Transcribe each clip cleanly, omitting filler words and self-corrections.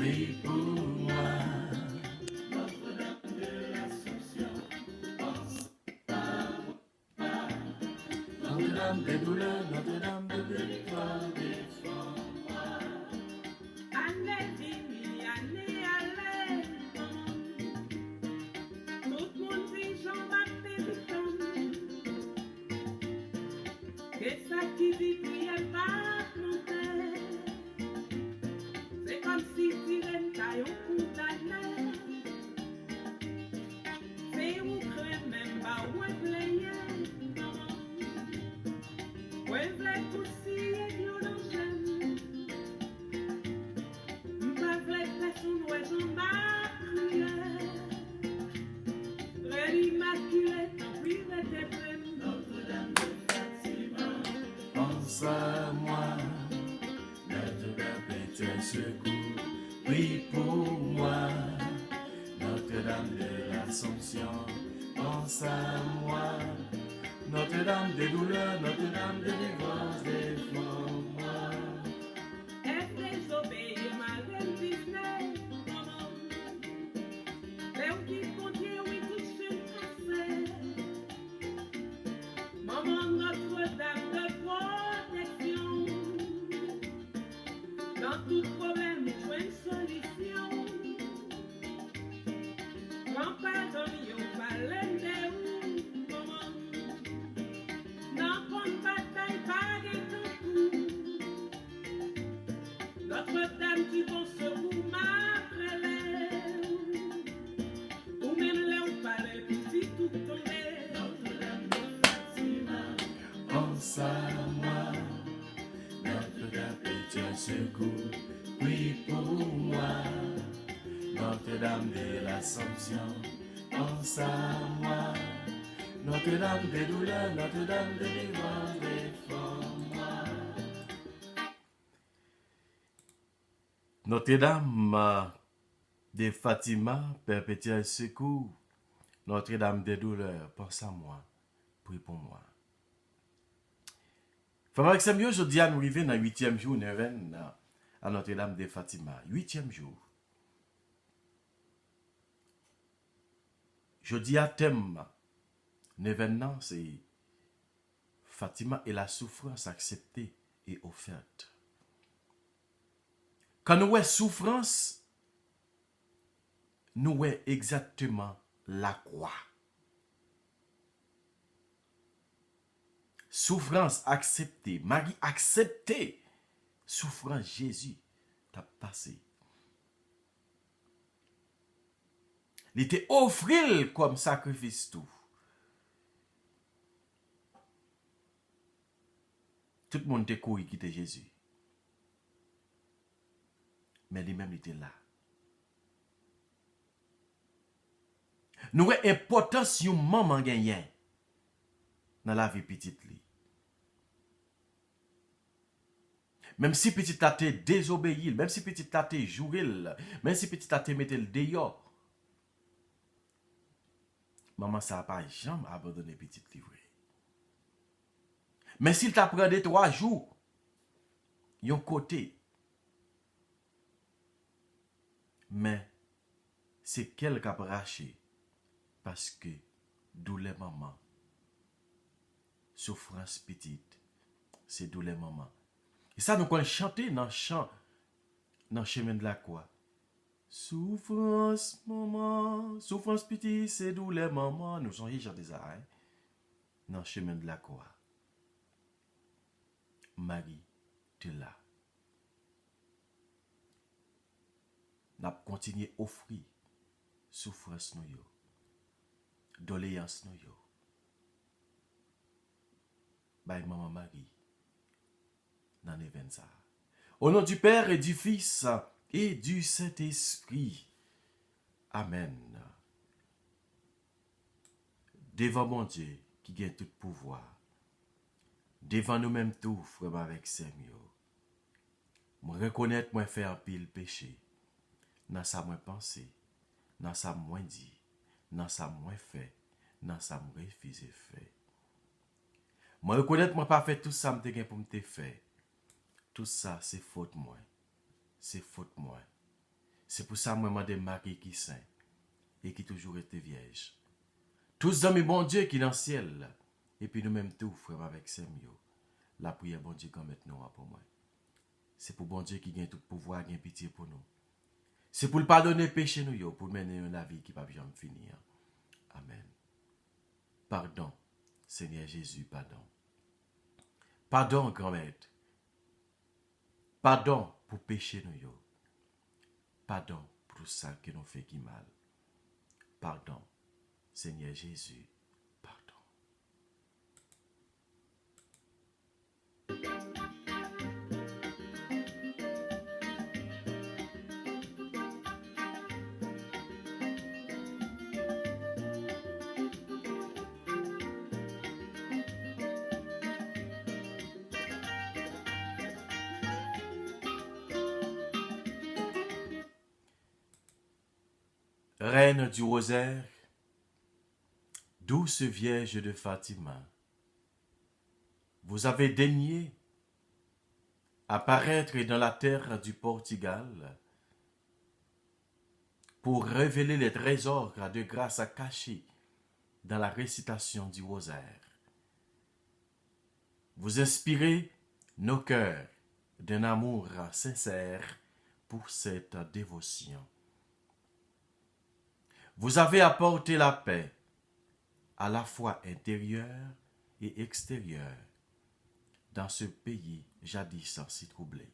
prie pour moi. Notre-Dame des douleurs, Notre-Dame de victoire, défends-moi. Allez, Vini, allez, tout le monde dit Jean-Baptiste, et ça qui dit prière pas planter. C'est comme si Sirène caillon condamné. C'est où crème même pas où est playé. Où est v'lait pousser et violon. M'pas v'lait personne où est Jean-Baptiste. L'Immaculée, tant privé des pleines. Notre-Dame de Fatima, pense à moi. Notre-Dame perpétuel secours, prie pour moi. Notre-Dame de l'Assomption, pense à moi. Notre-Dame des douleurs, Notre-Dame de délivrance, défends-moi. Est désobéir ma reine Disney. Léo qui conduit, oui, tout sur passé. Maman, Notre-Dame de protection. Dans tout problème, il faut une solution. Grand-père, yo, baleine de ou, maman. Dans une bataille, pas de tout. Notre-Dame qui vont secours m'appelait. Ou même là où paraît petit tout tombé. Notre-Dame de Fatima, pense à moi. Notre-Dame perpétuel secours, prie pour moi. Notre-Dame de l'Assomption, pense à moi. Notre-Dame des douleurs, Notre-Dame de délivrance, défends-moi. Notre-Dame de Fatima, perpétuel secours. Notre-Dame des douleurs, pense à moi, prie pour moi. Frère Maxime, je dis à nous arriver dans le 8e jour, à Notre-Dame de Fatima. 8e jour. Je dis à thème, l'événement, c'est Fatima et la souffrance acceptée et offerte. Quand nous avons souffrance, nous avons exactement la croix. Souffrance acceptée, Marie acceptée, souffrance Jésus t'a passé. Il était offert comme sacrifice tout. Tout le monde était couru qui était Jésus. Mais lui-même il était là. Nous avons importance si une maman gagne dans la vie petite li. Même si petit a te désobéi, même si petit a te joué, même si petit a te mette le dehors, maman ça n'a pas jamais abandonné petit livré. Mais s'il t'a pris 3 jours, yon côté, mais c'est qu'elle qui a raché parce que douleur maman, souffrance petite, c'est douleur maman. Et ça nous qu'on chanter dans chant, dans le chemin de la croix. Souffrance maman, souffrance petite, c'est douleur maman. Nous sommes chanter ça, hein? Dans le chemin de la croix. Marie, tu es là. N'a continué à offrir souffrance nous yo, doléance nous yo. By maman Marie, dans l'événement ça. Au nom du Père et du Fils et du Saint-Esprit. Amen. Devant mon Dieu qui gagne tout pouvoir. Devant nous-mêmes tout, frère avec Seigneur. Moi reconnaître moi faire un pile péché. Dans ça moi penser, dans ça moi dit, dans ça moi fait, dans ça moi refuser fait. Moi reconnaître moi pas fait tout ça me pour me faire. Tout ça c'est faute moi. C'est faute moi. C'est pour ça, moi, je demande Marie qui saint et qui toujours était vierge. Tous amis, bon Dieu, qui est dans le ciel. Et puis nous-mêmes tout, frère, avec Samuel. La prière, bon Dieu, comme maintenant pour moi. C'est pour bon Dieu qui gagne tout pouvoir, qui a pitié pour nous. C'est pour le pardonner péché nous, yo, pour mener une vie qui ne va jamais finir. Amen. Pardon, Seigneur Jésus, pardon. Pardon, grand-maître. Pardon pour péché nous, yo. Pardon pour ça que nous fait qui mal. Pardon, Seigneur Jésus, pardon. Reine du rosaire, douce Vierge de Fatima, vous avez daigné apparaître dans la terre du Portugal pour révéler les trésors de grâce cachés dans la récitation du rosaire. Vous inspirez nos cœurs d'un amour sincère pour cette dévotion. Vous avez apporté la paix, à la fois intérieure et extérieure, dans ce pays jadis si troublé.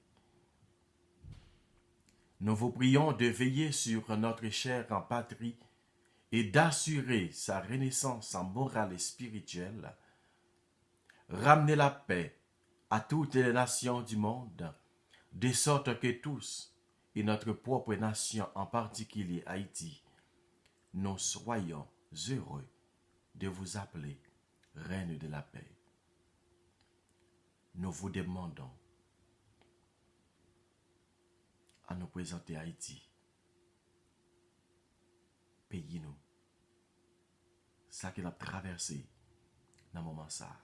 Nous vous prions de veiller sur notre chère en patrie et d'assurer sa renaissance en morale et spirituelle. Ramenez la paix à toutes les nations du monde, de sorte que tous, et notre propre nation en particulier Haïti, nous soyons heureux de vous appeler Reine de la paix. Nous vous demandons à nous présenter Haïti. Pays-nous. Ça qu'il a traversé dans le moment ça.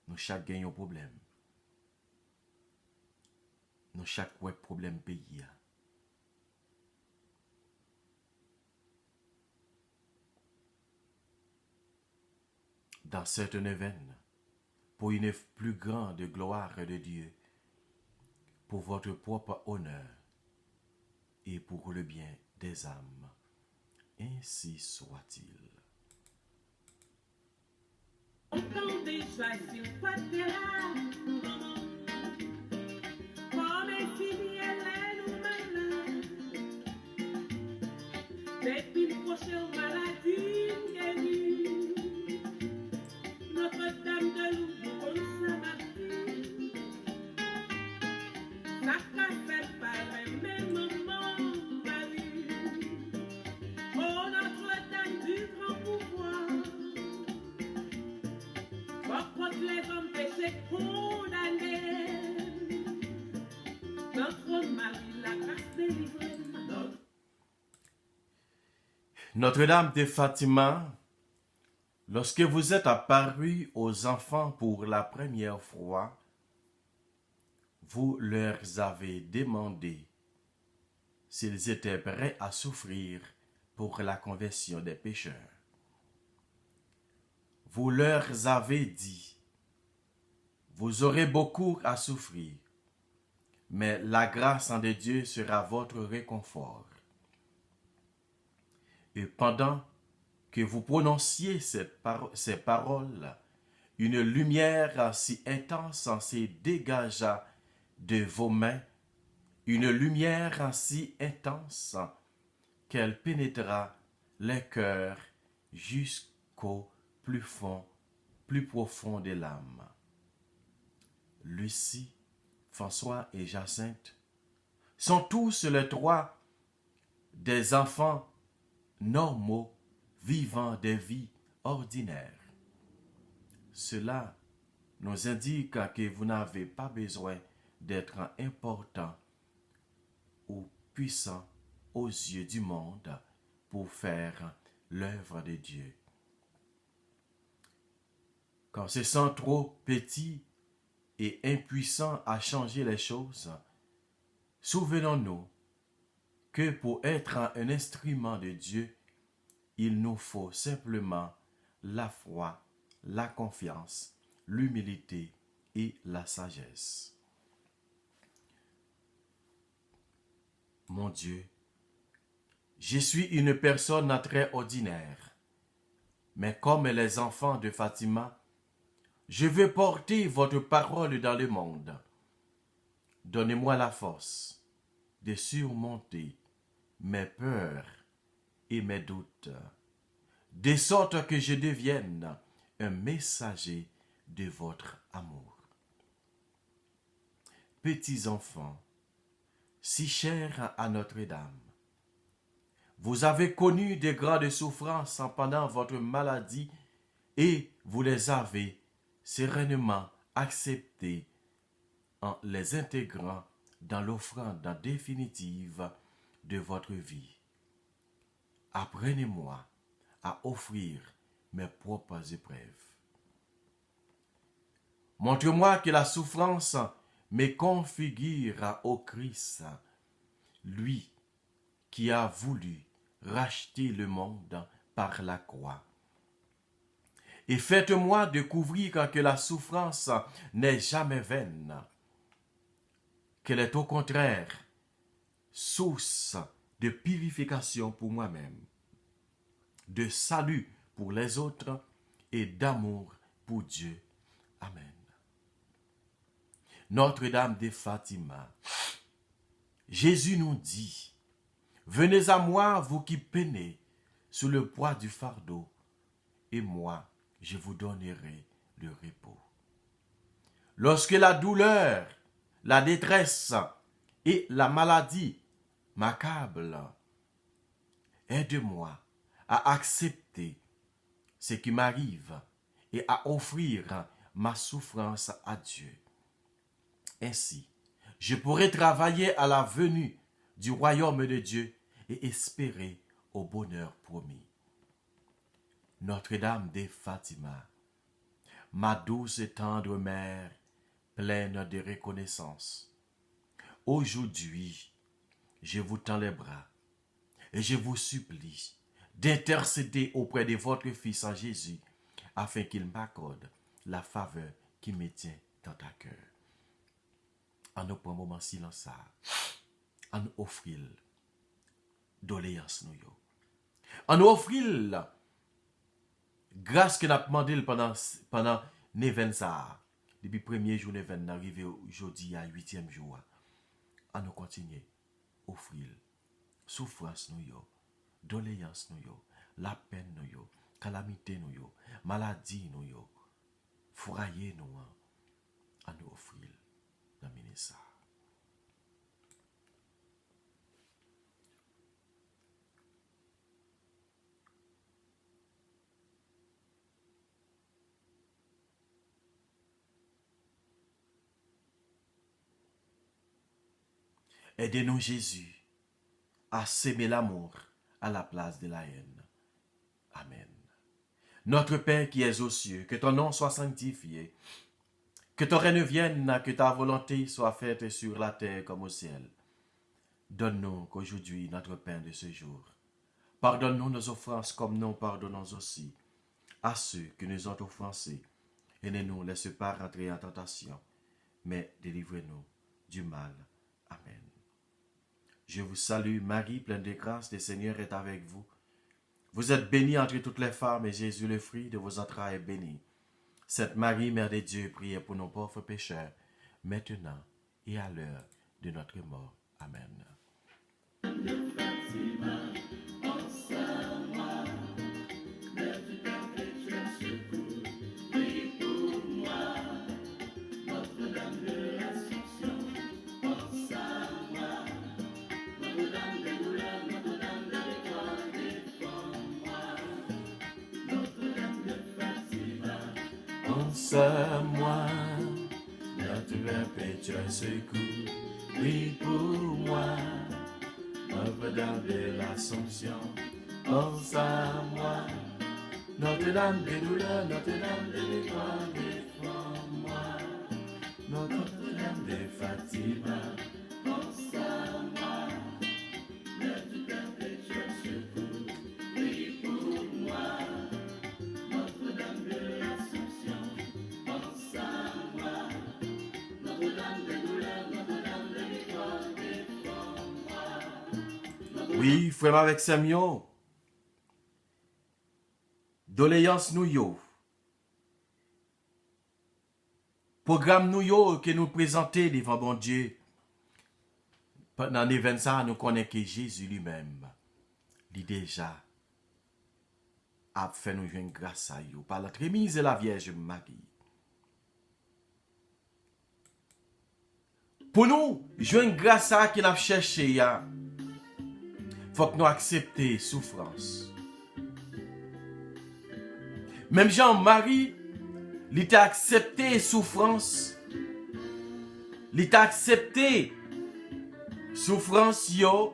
Nous chaque gagnons un problème. Nous chaque problème pays. Dans certaines veines, pour une plus grande gloire de Dieu, pour votre propre honneur et pour le bien des âmes. Ainsi soit-il. Entends déjà sur toi terre, comme si elle nous malade, depuis le prochain maladie guérie, Notre-Dame de Lourdes, Saint-Martin, ça passe par les mêmes moments, Paris, oh Notre-Dame du grand pouvoir. Porte les hommes péchés condamnés. Notre Marie, la grâce délivrée. Notre-Dame de Fatima, lorsque vous êtes apparu aux enfants pour la première fois, vous leur avez demandé s'ils étaient prêts à souffrir pour la conversion des pécheurs. Vous leur avez dit, vous aurez beaucoup à souffrir, mais la grâce de Dieu sera votre réconfort. Et pendant que vous prononciez ces paroles, une lumière si intense se dégagea de vos mains, une lumière si intense qu'elle pénétra les cœurs jusqu'au plus profond de l'âme. Lucie, François et Jacinthe sont tous les trois des enfants normaux vivant des vies ordinaires. Cela nous indique que vous n'avez pas besoin d'être important ou puissant aux yeux du monde pour faire l'œuvre de Dieu. Quand se sent trop petit et impuissants à changer les choses, souvenons-nous que pour être un instrument de Dieu, il nous faut simplement la foi, la confiance, l'humilité et la sagesse. Mon Dieu, je suis une personne très ordinaire, mais comme les enfants de Fatima, je veux porter votre parole dans le monde. Donnez-moi la force de surmonter mes peurs et mes doutes, de sorte que je devienne un messager de votre amour. Petits enfants, si chers à Notre-Dame, vous avez connu de grandes souffrances pendant votre maladie et vous les avez sereinement acceptées en les intégrant dans l'offrande définitive de votre vie. Apprenez-moi à offrir mes propres épreuves. Montre-moi que la souffrance me configure au Christ, lui qui a voulu racheter le monde par la croix. Et faites-moi découvrir que la souffrance n'est jamais vaine, qu'elle est au contraire source de purification pour moi-même, de salut pour les autres et d'amour pour Dieu. Amen. Notre-Dame de Fatima, Jésus nous dit, « Venez à moi, vous qui peinez sous le poids du fardeau, et moi, je vous donnerai le repos. » Lorsque la douleur, la détresse et la maladie m'accablent, aide-moi à accepter ce qui m'arrive et à offrir ma souffrance à Dieu. Ainsi, je pourrai travailler à la venue du royaume de Dieu et espérer au bonheur promis. Notre-Dame de Fatima, ma douce et tendre mère, pleine de reconnaissance, aujourd'hui, je vous tends les bras et je vous supplie d'intercéder auprès de votre Fils en Jésus afin qu'il m'accorde la faveur qui me tient dans ta cœur. En nous prenons un moment silence, en nous offrir doléance nous. En nous offrir grâce que nous avons demandé pendant l'événement ça. Depuis le premier jour de l'événement, arrivé aujourd'hui à 8e jour. En nous continuer offrir souffrance nous, doléance nous, la peine nous, calamité nous, maladie nous, foyer nous, en nous offrir dans le ministère. Aidez-nous, Jésus, à s'aimer l'amour à la place de la haine. Amen. Notre Père qui es aux cieux, que ton nom soit sanctifié, que ton règne vienne, que ta volonté soit faite sur la terre comme au ciel. Donne-nous qu'aujourd'hui notre pain de ce jour. Pardonne-nous nos offenses comme nous pardonnons aussi à ceux qui nous ont offensés. Et ne nous laisse pas rentrer en tentation, mais délivrez-nous du mal. Amen. Je vous salue, Marie, pleine de grâce, le Seigneur est avec vous. Vous êtes bénie entre toutes les femmes, et Jésus, le fruit de vos entrailles, est béni. Sainte Marie, Mère de Dieu, priez pour nos pauvres pécheurs, maintenant et à l'heure de notre mort. Amen. Pense à moi, notre perpétuel secours, prie pour moi, Notre-Dame de l'Assomption. Pense à moi, Notre-Dame des douleurs, Notre-Dame de l'étoile, défends-moi, Notre-Dame de Fatima. Oui, frère avec Samuel. Doléance nous yo. Programme nous yo que nous présenter devant bon Dieu. Pendant l'événement ça, nous connaissons que Jésus lui-même, lui déjà, a fait nous joindre grâce à yo par la remise de la Vierge Marie. Pour nous, joindre grâce à qu'il a cherché, il faut que nous acceptions souffrance. Même Jean-Marie, il t'a accepté souffrance. Il t'a accepté souffrance, yo.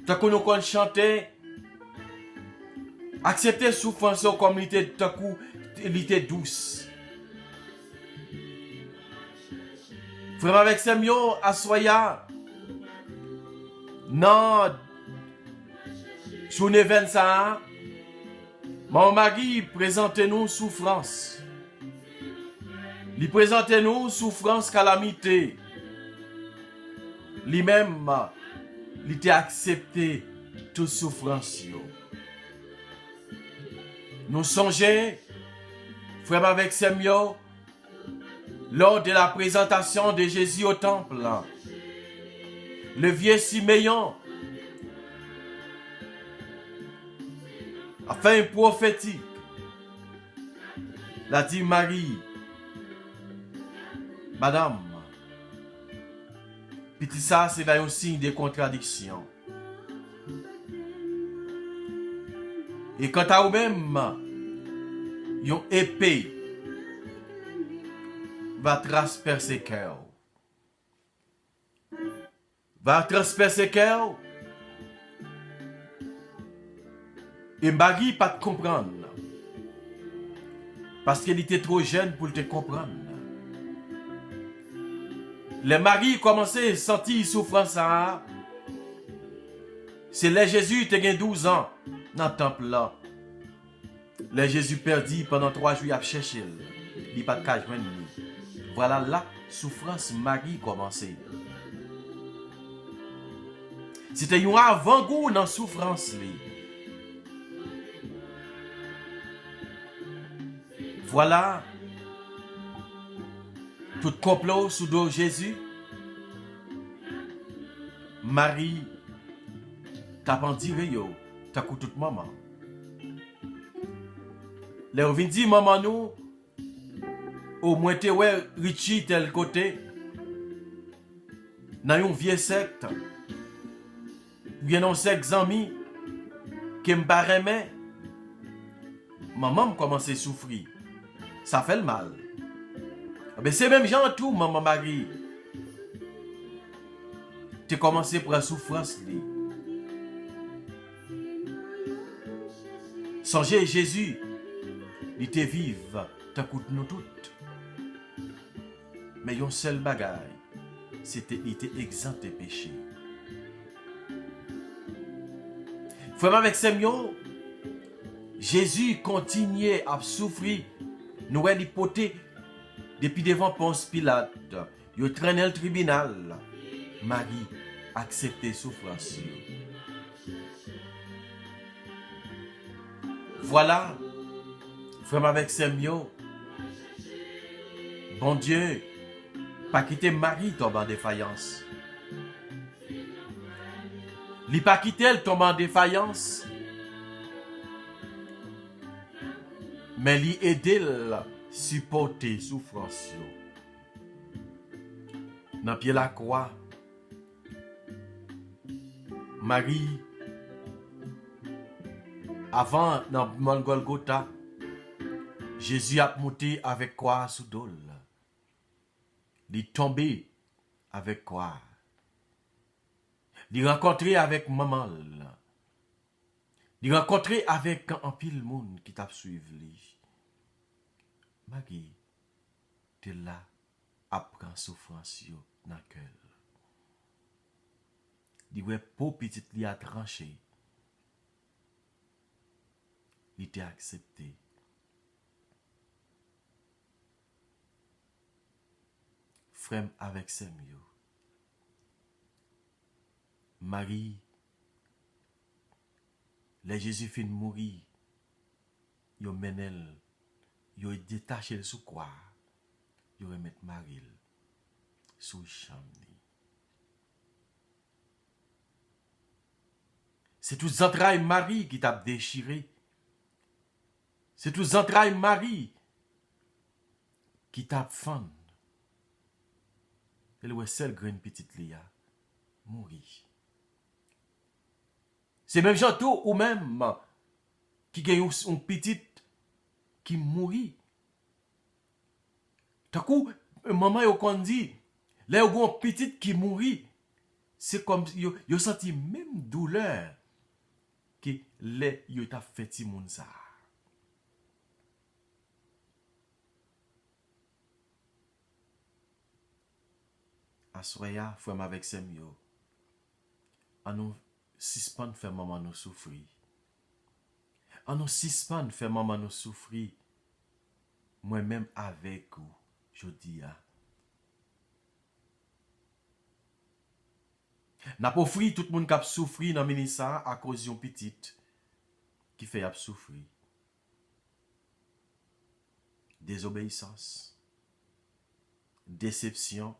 Tant qu'on nous chantait, accepter souffrance comme il était douce. Frère avec Samuel, assoya. Non, journée 25, mon mari présente-nous souffrance. Il présente-nous souffrance, calamité. Lui-même, il a accepté toute souffrance. Nous songeons, frère avec Samuel, lors de la présentation de Jésus au temple, le vieux Siméon a fait un prophétique. Il a dit Marie, Madame, petit ça c'est un signe de contradiction. Et quant à vous-même, une épée va transpercer cœur. Va transpercer cœur. Et Marie pas te comprendre. Parce qu'elle était trop jeune pour te comprendre. Les maris commençaient à sentir souffrance. C'est là Jésus était 12 ans dans le temple là. Là Jésus perdu pendant 3 jours à chercher. Il pas de cas joindre. Voilà la souffrance Marie commençait. C'était un avant-goût dans la souffrance. Voilà tout complot sous dos Jésus. Marie t'a pas dit yo, t'as coupé toute maman. Là on vient dire maman nous au moins te ouais Richie tel côté dans une vieille secte. Bien un secte amis qui me paraît mais maman commence à souffrir. Ça fait le mal. Mais c'est même gens tout, maman Marie. Tu commencé pour la souffrance. Songez Jésus, il était vive, t'écoute nous toutes. Mais yon seul bagaille, c'était il était exempt de péché. Frère avec Samuel, Jésus continuait à souffrir. Nous avons hypothèse depuis devant Ponce Pilate. Il traînait le tribunal. Marie acceptait souffrance. Voilà, frère avec Samuel, bon Dieu, pas quitter Marie tombe en défaillance. Il pas quitter elle tombe en défaillance. Mais li aider supporter souffrance. Dans pied la croix, Marie, avant dans Mont Golgotha, Jésus a monté avec croix sous dol. Il est tombé avec croix. Il est rencontré avec maman. Il est rencontré avec un pile monde qui t'a suivi. Marie, tu es là apprend souffrance yo dans cœur. Di ouais pour petit li a tranché. Il était accepté. Frère avec Samuel. Marie, les Jésus fin mourir, yo menel, yo détaché le sous quoi, yo remet Marie sous chambre. C'est tout entrailles Marie qui t'a déchiré. C'est tout entrailles Marie qui t'a fend. Elle ouais seule graine petite Lia mourir. C'est même gens tout ou même qui gagne une petite qui mourit. D'un coup, maman yo kon dit, là yo une petite qui mourit, c'est comme yo senti même douleur que les yo t'a fait ti moun ça. Assoya frère avec Semyo. À nous suspendre faire maman nous souffrir. À nous suspendre faire maman nous souffrir. Moi-même avec vous, je dis à. N'a pas offri tout le monde qui a souffert dans le ministère à cause d'une petite qui fait a souffrir. Désobéissance, déception.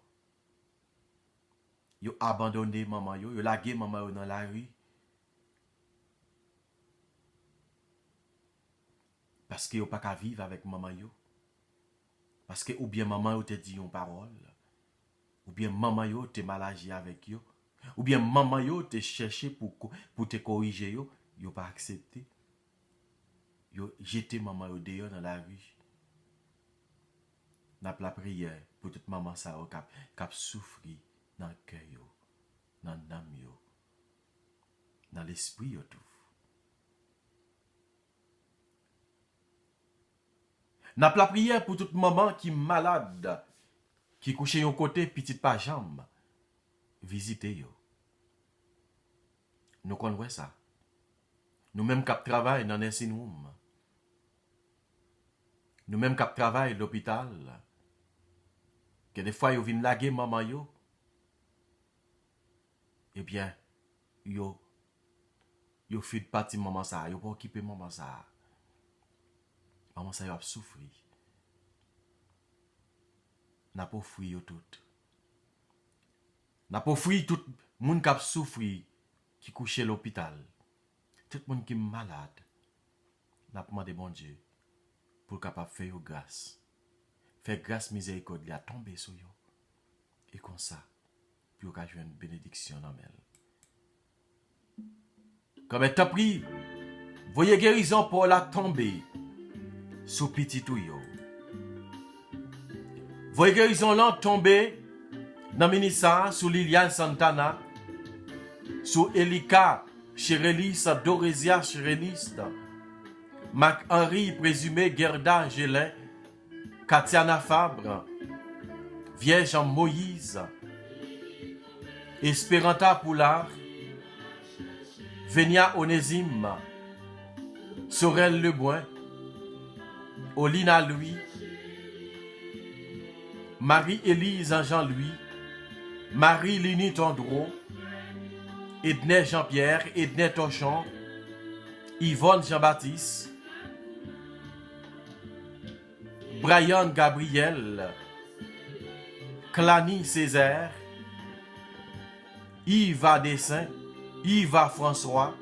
Yo abandonné maman yo, yo lagué maman yo dans la rue. Parce que yo pas qu'à vivre avec maman yo. Parce que ou bien maman yo te dit une parole, ou bien maman yo te malagi avec yo, ou bien maman yo te cherché pour te corriger yo, yo pas accepté. Yo jeté maman yo dehors dans la rue. N'a la prière pour toute maman ça cap souffri dans le cœur yo, dans l'âme yo, dans l'esprit yo tout. N'a la prière pour toute maman qui malade, qui couche yon côté petite pas jambe, visiter yo. Nous connaissons ça. Nous même cap travail dans nursing home. Nous même cap travail l'hôpital. Que des fois yo vinn laguer maman yo. Eh bien, yo fait partie maman ça, yo pas occuper maman ça. Maman ça yo a souffri. N'a pas fui yo tout. N'a pas fui tout moun qui a souffri qui couché l'hôpital. Tout moun qui malade. N'a pas demandé bon Dieu pour capable faire yo grâce. Faire grâce miséricorde li a tomber sur yo. Et comme ça pour qu'a jouer une bénédiction en elle. Comme elle t'a pris, voyez guérison pour la tomber sous petit ou yo. Voyez guérison là tomber dans Minissa, sous Liliane Santana, sous Elika Cherelis, Dorezia Cherelis, Mac-Henri présumé Gerda Gélin, Katiana Fabre, Vierge Moïse, Esperanta Poulard, Venia Onésime, Sorel Leboin, Olina Louis, Marie-Élise Jean-Louis, Marie-Lini Tondreau, Ednet Jean-Pierre, Ednet Tochon, Yvonne Jean-Baptiste, Brian Gabriel, Clany Césaire, Yves Dessin, Yves François,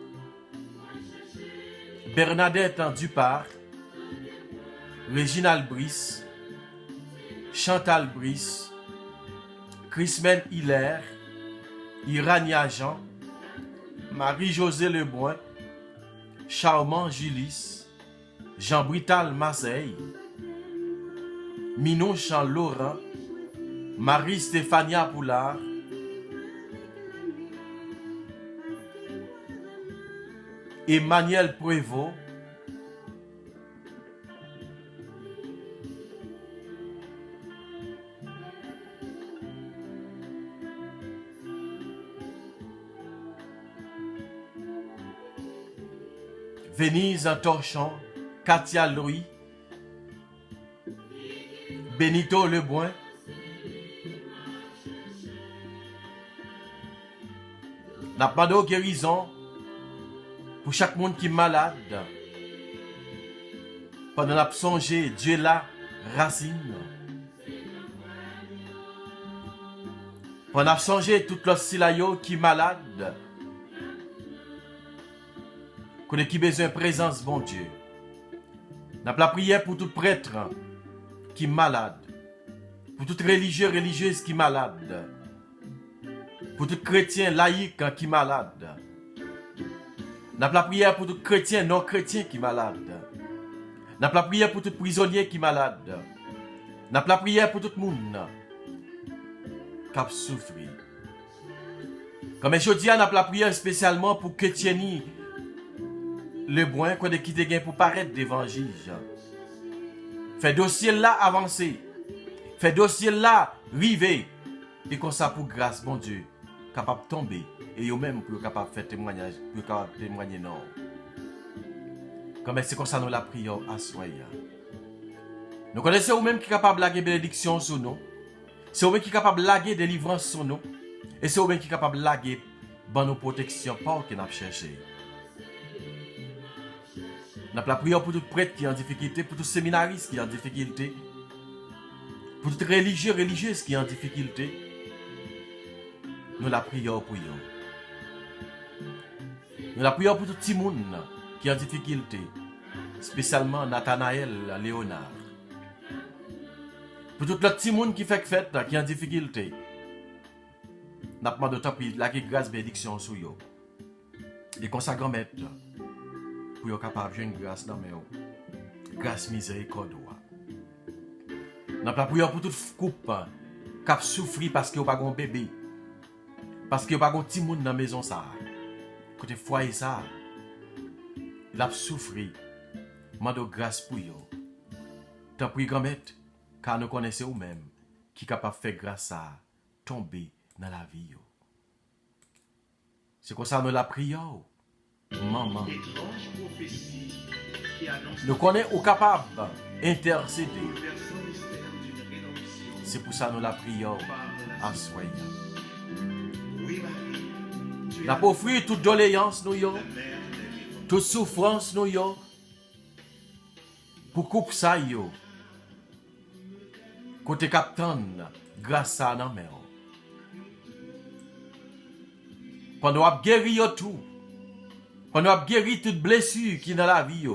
Bernadette Dupart, Réginald Brice, Chantal Brice, Chrismène Hilaire, Irania Jean, Marie-Josée Lebrun, Charmant Julis, Jean-Brital Marseille, Minon Jean Laurent, Marie-Stéphania Poulard, Emmanuel Prévost, Venise Torchon, Katia Louis, Benito Leboin, n'a pas de guérison pour chaque monde qui est malade. Pendant la songé, Dieu la racine. Pendant la songé, tout le silayo qui est malade. Qu'on qui besoin de présence, bon Dieu. N'a pas la prière pour tout prêtre qui est malade. Pour tout religieux, religieuse qui est malade. Pour tout chrétien laïque qui est malade. N'a pas la prière pour tout chrétien non chrétien qui est malade. N'a pas la prière pour tout prisonnier qui est malade. N'a pas la prière pour tout le monde qui a souffert. Comme je dis, n'a pas la prière spécialement pour chrétienni le bon qu'on est quitté pour paraître d'évangile. Fait dossier là avancer. Fait dossier là river. Et comme ça pour grâce, bon Dieu, capable de tomber. Et eux même pour capable de faire témoignage, pour capable de témoigner non. Comme c'est comme ça nous la prière à soi. Nous connaissons vous-même qui est capable de laguer bénédiction sur nous. C'est vous-même qui est capable de laguer délivrance sur nous. Et c'est vous-même qui est capable de laguer nos protection par que nous avons cherché. Nous avons la prière pour tout prêtre qui est en difficulté, pour tout séminariste qui est en difficulté, pour tout religieux, religieuse qui est en difficulté. Nous la prière pour eux. Nous la prière pour tout petit monde qui est en difficulté, spécialement Nathanaël Léonard. Pour tout le petit monde qui fait fête, qui est en difficulté, nous avons demandé de la grâce bénédiction sur eux. Et qu'on s'agrandisse pour être capable de jouer une grâce dans mes grâce miséricorde. Nous avons la prière pour tout couple qui a souffert parce qu'il n'y a pas de bébé. Parce qu'il n'y a pas de petit monde dans la maison. Côté foyer, ça, il a souffert. Mande grâce pour eux. Tant pis, grand-mère, car nous connaissons nous-mêmes qui est capable de faire grâce à tomber dans la vie. C'est comme ça nous la prière. Maman. Nous connaissons capable d'intercéder. C'est pour ça nous la prière à soi. Nous avons offert toute doléance, toute souffrance, pour couper ça, côté capitaine, grâce à nos mères. Pendant qu'on a guéri tout, pendant qu'on a guéri toute blessure qui est dans la vie,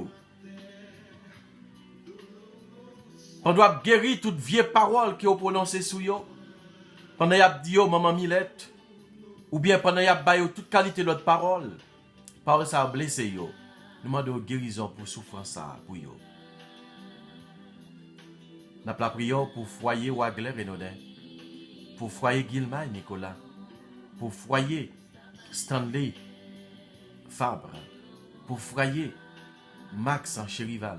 pendant qu'on a guéri toute vieille parole qui est prononcée sur vous, pendant qu'on a dit maman Milette, ou bien pendant qu'on a baillé toute qualité de notre parole, parole ça a blessé yo. Nous demandons guérison pour souffrance ça pour yo. Nous avons la prière pour foyer Wagler Renodin, pour foyer Guilma Nicolas, pour foyer Stanley Fabre, pour foyer Max Chérival,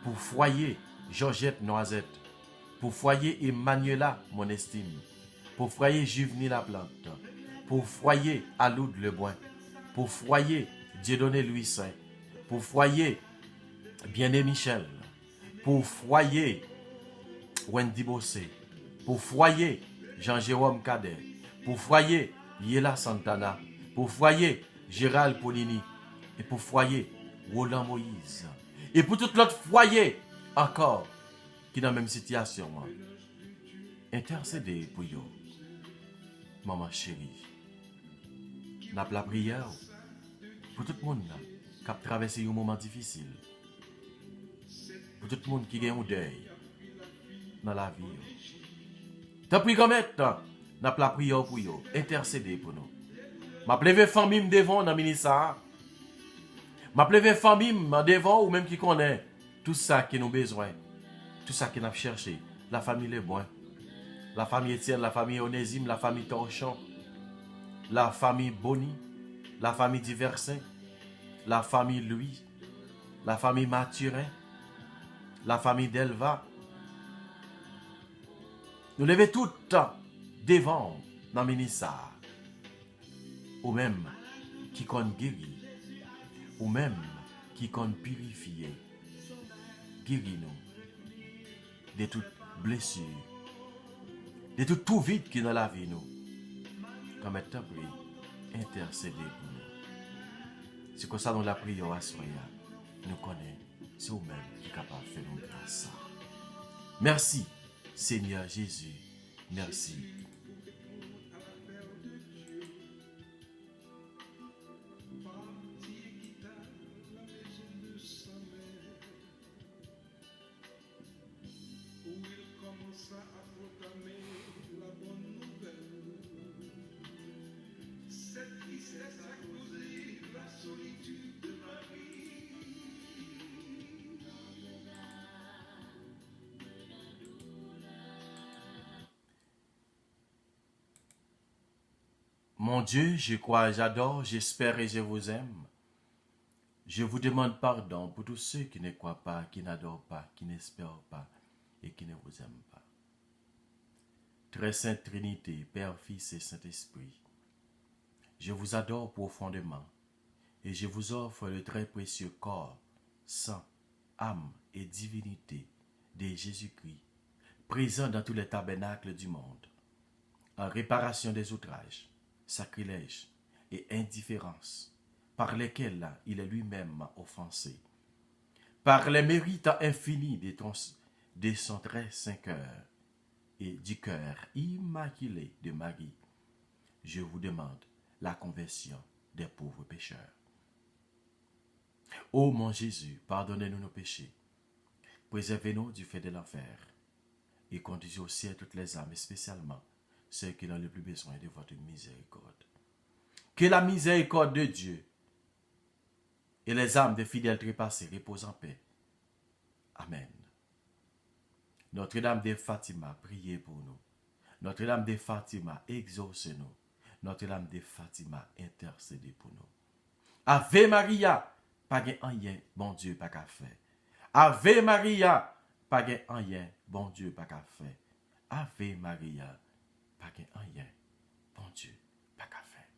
pour foyer Georgette Noisette, pour foyer Emmanuela Monestime, pour foyer Juvenile Laplante, pour foyer Aloud Leboin, pour foyer Dieudonné Louis Saint, pour foyer Bien-Aimé Michel, pour foyer Wendy Bossé, pour foyer Jean-Jérôme Cadet, pour foyer Yela Santana, pour foyer Gérald Polini, et pour foyer Roland Moïse, et pour tout l'autre foyer encore qui est dans la même situation. Intercédez pour vous, maman chérie. N'a la prière pour tout le monde qui a traversé un moment difficile, pour tout le monde qui a un deuil dans la vie. Tant pis, grand-mère, n'a la prière pour vous, intercédez pour nous. Ma plève famille devant dans le ministère. Ma plève famille devant ou même qui connaît tout ça qui nous besoin, tout ça qui nous cherché. La famille Leboin, la famille Étienne, la famille Onésime, la famille Torchon, la famille Boni, la famille Diversin, la famille Louis, la famille Mathurin, la famille Delva. Nous levons tout devant dans le ministère. Ou même qui compte guéri, ou même qui compte purifier, guéris-nous de toute blessure, de tout vide qui est dans la vie, nous. Comme étant pris, intercéder pour nous. C'est comme ça dans la prière à Soya, nous connaissons, c'est vous-même qui est capable de faire nous grâce. Merci, Seigneur Jésus. Merci. Mon Dieu, je crois, j'adore, j'espère et je vous aime. Je vous demande pardon pour tous ceux qui ne croient pas, qui n'adorent pas, qui n'espèrent pas et qui ne vous aiment pas. Très Sainte Trinité, Père, Fils et Saint-Esprit, je vous adore profondément et je vous offre le très précieux corps, sang, âme et divinité de Jésus-Christ, présent dans tous les tabernacles du monde, en réparation des outrages, sacrilèges et indifférences par lesquels il est lui-même offensé. Par les mérites infinis de son très saint cœur et du cœur immaculé de Marie, je vous demande la conversion des pauvres pécheurs. Ô mon Jésus, pardonnez-nous nos péchés, préservez-nous du feu de l'enfer et conduisez au ciel toutes les âmes, spécialement ceux qui ont le plus besoin de votre miséricorde. Que la miséricorde de Dieu et les âmes des fidèles trépassés reposent en paix. Amen. Notre-Dame de Fatima, priez pour nous. Notre-Dame de Fatima, exaucez-nous. Notre-Dame de Fatima, intercédez pour nous. Ave Maria, pas de rien, bon Dieu, pas qu'à faire. Ave Maria, pas de rien, bon Dieu, pas qu'à faire. Ave Maria, pas de rien, bon Dieu, pas qu'à faire.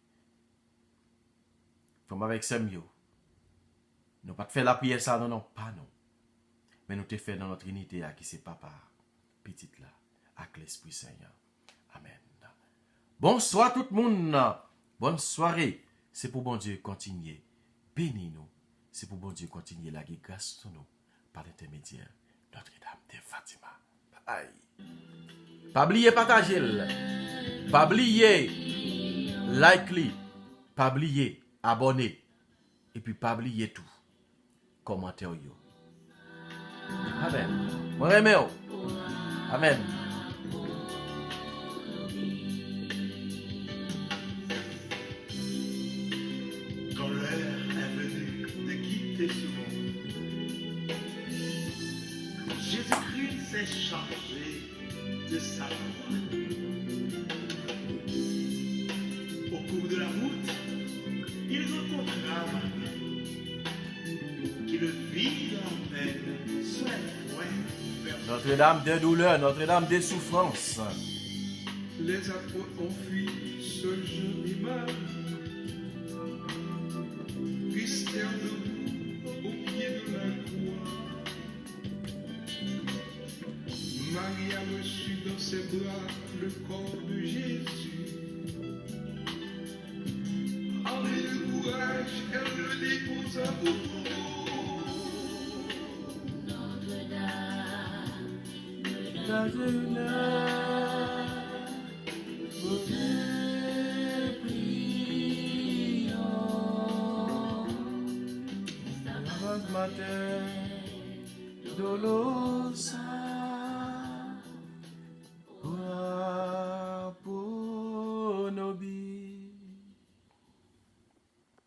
Comme avec Samuel, nous pas faire la prière ça, non, pas nous. Mais nous te fait dans notre unité à qui c'est papa, petite là, avec l'Esprit Seigneur. Amen. Bonsoir tout le monde. Bonne soirée. C'est pour bon Dieu continuer. Bénis-nous. C'est pour bon Dieu continuer la grâce sur nous par l'intermédiaire de Notre-Dame de Fatima. Bye. Pas oublier partager. Pas oublier like. Pas oublier abonner. Et puis pas oublier tout. Commentaire yo. Amen. Mon aimé. Amen. Quand l'heure est venue de quitter ce monde, Jésus-Christ s'est chargé de sa croix. Au cours de la route, il rencontra Marie, qui le vit en peine, sur la Notre-Dame des douleurs, Notre-Dame des souffrances. Les apôtres ont fui ce jeune image, Christian debout au pied de la croix. Marie a reçu dans ses bras le corps de Jésus. Avec le courage, elle le déposa au tombeau. La jeunesse, vous te prions. La matin, dolorosa.